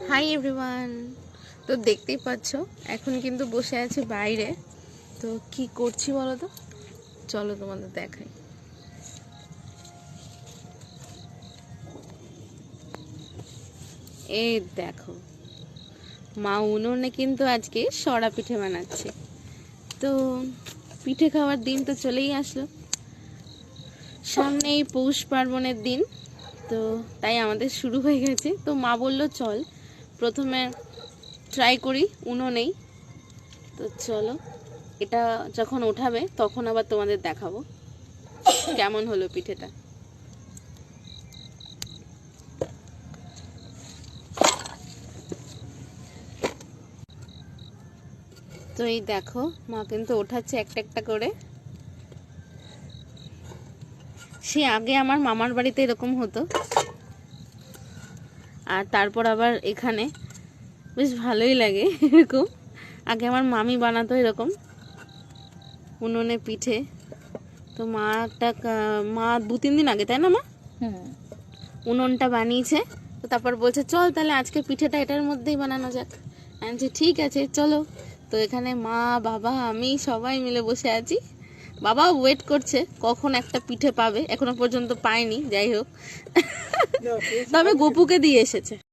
Hi everyone. তো দেখতেই পাচ্ছ এখন কিন্তু বসে আছি বাইরে। তো কি করছি বলো তো, চলো তোমাদের দেখাই। এই দেখো, মা উনুনে কিন্তু আজকে সরা পিঠে বানাচ্ছে। তো পিঠে খাওয়ার দিন তো চলেই আসলো, সামনে এই পৌষ পার্বণের দিন। তো তাই আমাদের শুরু হয়ে গেছে। তো মা বলল চল প্রথমে ট্রাই করি উনুনেই। তো চলো, এটা যখন ওঠাবে তখন আবার তোমাদের দেখাবো কেমন হলো পিঠেটা। তো এই দেখো, মা কিন্তু ওঠাচ্ছে একটা একটা করে। সে আগে আমার মামার বাড়িতে এরকম হতো, আর তারপর আবার এখানে বেশ ভালোই লাগে এরকম। আগে আমার মামি বানাতো এরকম উনুনে পিঠে। তো মা মা 2-3 দিন আগে, তাই না মা, উনুনটা বানিয়েছে। তো তারপর বলছে চল তাহলে আজকে পিঠেটা এটার মধ্যেই বানানো যাক। আমি ঠিক আছে চলো। তো এখানে মা, বাবা, আমি সবাই মিলে বসে আছি। বাবাও ওয়েট করছে কখন একটা পিঠে পাবে, এখনো পর্যন্ত পায়নি। যাই হোক, তবে গপুকে দিয়ে এসেছে।